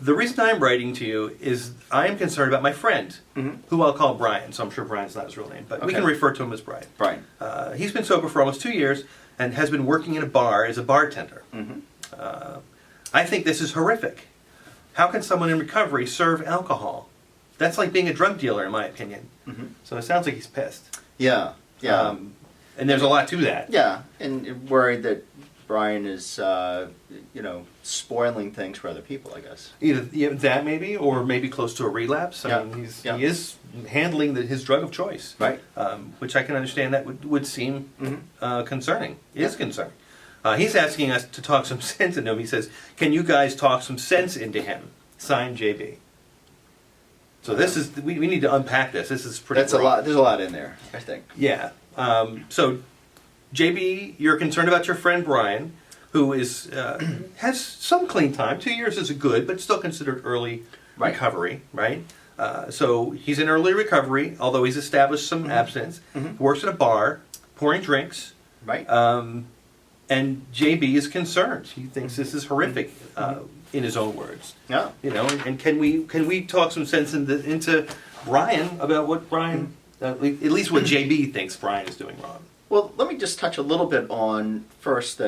The reason I'm writing to you is I am concerned about my friend, who I'll call Brian, so I'm sure Brian's not his real name, but we can refer to him as Brian. Brian. He's been sober for almost 2 years and has been working in a bar as a bartender. I think this is horrific. How can someone in recovery serve alcohol? That's like being a drug dealer, in my opinion. So it sounds like he's pissed. Yeah. And there's a lot to that. Yeah, and worried that Brian is, spoiling things for other people, I guess. Either that maybe, or maybe close to a relapse. I mean, he is handling his drug of choice. Right. Which I can understand that would seem concerning. It is concerning. He's asking us to talk some sense into him. He says, can you guys talk some sense into him? Signed, JB. So this is, we need to unpack this. This is pretty That's a lot. There's a lot in there, I think. Yeah. So, JB, you're concerned about your friend Brian, who is has some clean time. 2 years is good, but still considered early recovery, right? So he's in early recovery, although he's established some abstinence. He works at a bar, pouring drinks. Right. And JB is concerned. He thinks this is horrific, in his own words. Yeah. You know, and can we talk some sense into Brian about what Brian, at least what JB thinks Brian is doing wrong? Well, let me just touch a little bit on first,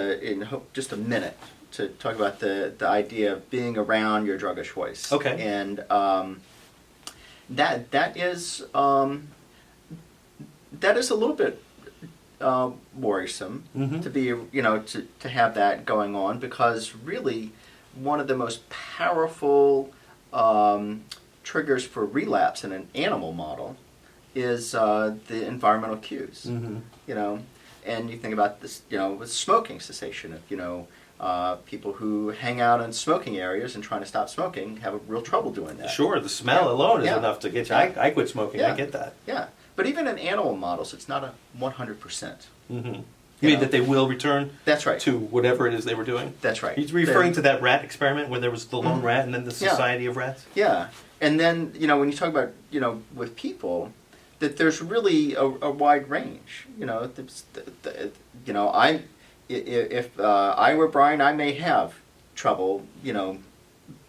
just a minute, to talk about the idea of being around your drug of choice. Okay. And that is a little bit worrisome to be, to have that going on, because really one of the most powerful triggers for relapse in an animal model is the environmental cues. And you think about this, with smoking cessation. If people who hang out in smoking areas and trying to stop smoking have a real trouble doing that. Sure, the smell alone is enough to get you. I quit smoking. I get that. Yeah, but even in animal models, it's not a 100%. You mean that they will return? That's right. To whatever it is they were doing. That's right. He's referring to that rat experiment where there was the lone rat and then the society of rats. Yeah, and then when you talk about with people, that there's really a wide range. If I were Brian, I may have trouble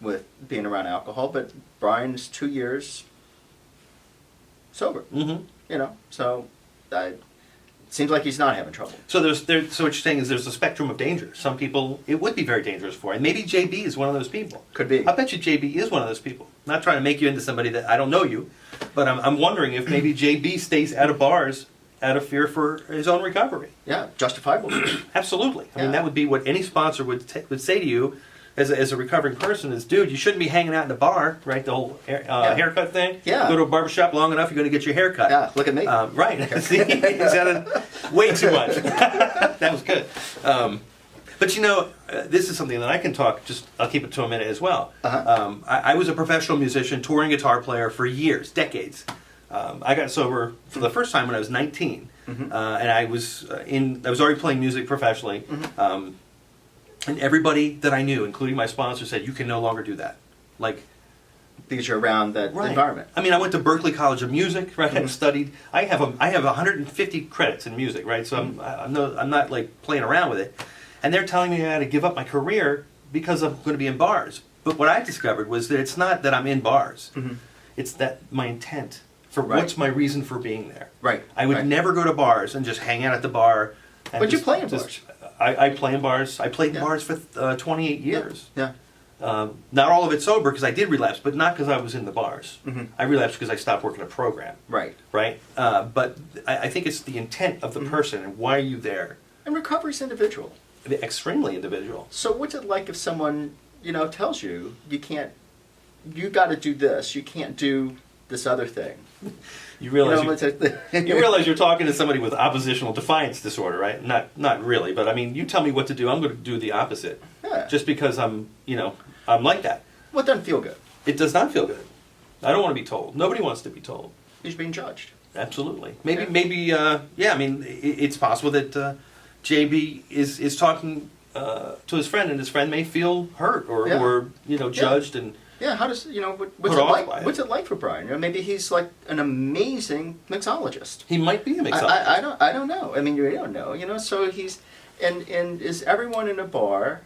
with being around alcohol, but Brian's 2 years sober. So it seems like he's not having trouble. So so what you're saying is there's a spectrum of danger. Some people it would be very dangerous for, and maybe JB is one of those people. Could be. I bet you JB is one of those people. I'm not trying to make you into somebody that I don't know you, but I'm wondering if maybe JB stays out of bars out of fear for his own recovery. Yeah, justifiable. Absolutely. I mean, that would be what any sponsor would say to you as a recovering person is, dude, you shouldn't be hanging out in a bar, right? The whole haircut thing. Yeah. Go to a barbershop long enough, you're going to get your hair cut. Yeah, look at me. Right. See, he's had way too much. That was good. But this is something that I can talk, I'll keep it to a minute as well. I was a professional musician, touring guitar player for years, decades. I got sober for the first time when I was 19. And I was already playing music professionally. And everybody that I knew, including my sponsor, said, you can no longer do that. Because you're around that environment. I mean, I went to Berklee College of Music, right? I've studied. I have 150 credits in music, right? So I'm not playing around with it. And they're telling me I had to give up my career because I'm going to be in bars. But what I discovered was that it's not that I'm in bars. It's that my intent for what's my reason for being there. Right. I would never go to bars and just hang out at the bar. But you play in bars. I play in bars. I played in bars for 28 years. Yeah. Not all of it sober because I did relapse, but not because I was in the bars. I relapsed because I stopped working a program. Right. But I think it's the intent of the person and why are you there. And recovery's individual. Extremely individual. So what's it like if someone tells you you got to do this, you can't do this other thing? You realize you realize you're talking to somebody with oppositional defiance disorder, right? Not really, but I mean, you tell me what to do, I'm going to do the opposite. Yeah. Just because I'm like that. Well, it doesn't feel good. It does not feel good. I don't want to be told. Nobody wants to be told. He's being judged. Absolutely. Maybe. I mean, it's possible that JB is talking to his friend, and his friend may feel hurt or judged and. Yeah, how does what's it like? What's it like for Brian? Maybe he's like an amazing mixologist. He might be a mixologist. I don't know. I mean, you don't know. So he's and is everyone in a bar,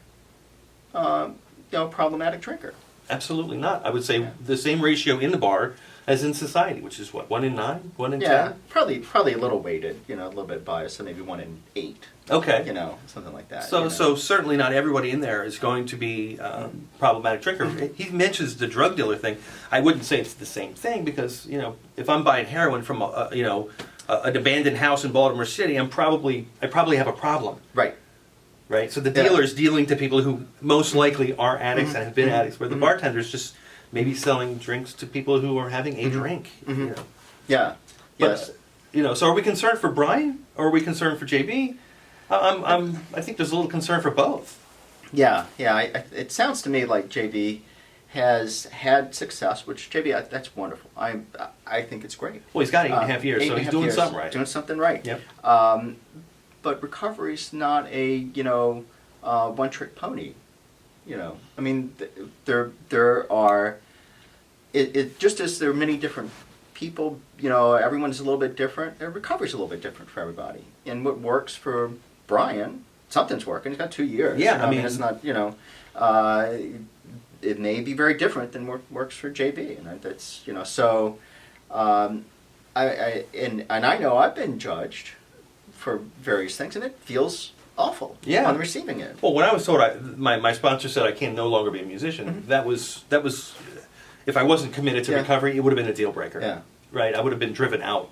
problematic drinker? Absolutely not. I would say the same ratio in the bar as in society, which is what, 1 in 9, 1 in 10. Probably a little weighted, a little bit biased, so maybe 1 in 8. Okay. Something like that. So certainly not everybody in there is going to be problematic drinker. He mentions the drug dealer thing. I wouldn't say it's the same thing because if I'm buying heroin from an abandoned house in Baltimore City, I probably have a problem. Right. Right. So the dealer is dealing to people who most likely are addicts and have been addicts, where the bartender's just maybe selling drinks to people who are having a drink. Yeah. Yes. But, so are we concerned for Brian or are we concerned for JB? I think there's a little concern for both. Yeah. It sounds to me like JB has had success, which JB, that's wonderful. I think it's great. Well, he's got 8.5 years, so he's doing something right. Doing something right. Yep. But recovery's not a one-trick pony. I mean, there are. It just as there are many different people. Everyone's a little bit different. Recovery's a little bit different for everybody. And what works for Brian, something's working. He's got 2 years. Yeah, I mean, it's not. It may be very different than what works for JB, and that's So, I know I've been judged for various things, and it feels awful. Yeah. On receiving it. Well, when I was told my sponsor said I can no longer be a musician, that was if I wasn't committed to recovery, it would have been a deal breaker. Yeah. Right. I would have been driven out.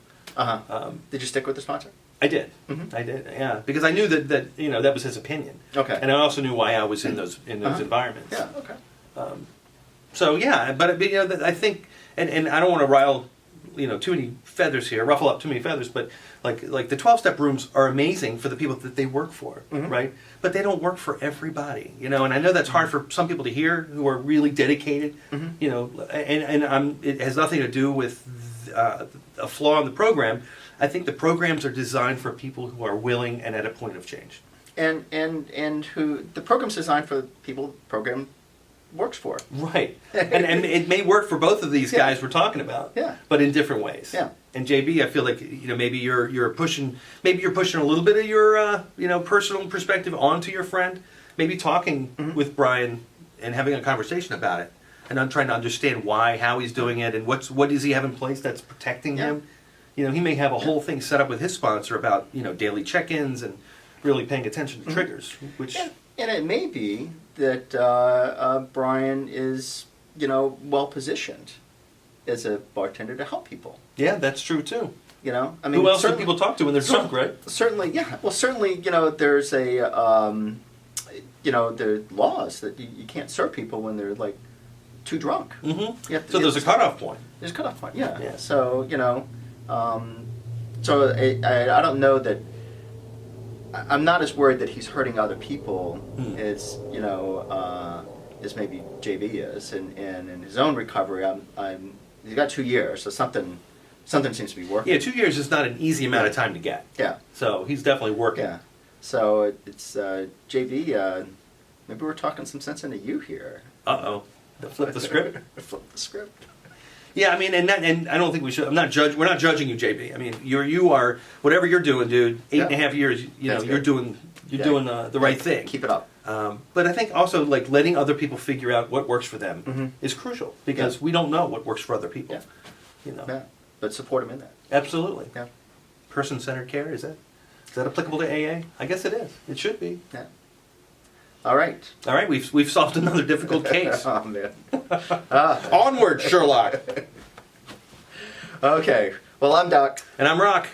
Did you stick with the sponsor? I did. I did. Yeah, because I knew that that was his opinion. Okay. And I also knew why I was in those environments. Yeah. Okay. So yeah, but I think, and I don't want to ruffle up too many feathers, but like the 12-step rooms are amazing for the people that they work for, right? But they don't work for everybody, and I know that's hard for some people to hear who are really dedicated, and it has nothing to do with a flaw in the program. I think the programs are designed for people who are willing and at a point of change. And who the program's designed for people the program works for. Right. and it may work for both of these guys we're talking about. Yeah. But in different ways. Yeah. And JB, I feel like maybe you're pushing a little bit of your personal perspective onto your friend. Maybe talking with Brian and having a conversation about it. And I'm trying to understand how he's doing it and what does he have in place that's protecting him. He may have a whole thing set up with his sponsor about daily check-ins and really paying attention to triggers, which. And it may be that Brian is, well positioned as a bartender to help people. Yeah, that's true too. I mean, who else do people talk to when they're drunk, right? Certainly, yeah. Well, certainly, there's there are laws that you can't serve people when they're like too drunk. Mm-hmm. So there's a cutoff point. There's a cutoff point. Yeah. So so I don't know that. I'm not as worried that he's hurting other people as as maybe JB is, and in his own recovery, he's got 2 years, so something seems to be working. Yeah, 2 years is not an easy amount of time to get. Yeah. So he's definitely working. Yeah. So it's JB. Maybe we're talking some sense into you here. Flip the script. Flip the script. Yeah, I mean, and I don't think we should. We're not judging you, JB. I mean, you are whatever you're doing, dude. 8.5 years. You're doing the right thing. Keep it up. But I think also letting other people figure out what works for them is crucial because we don't know what works for other people. Yeah. Yeah. But support them in that. Absolutely. Yeah. Person-centered care is that applicable to AA? I guess it is. It should be. Yeah. All right. We've solved another difficult case. Oh man. Onward, Sherlock. Okay. Well, I'm Doc. And I'm Roc.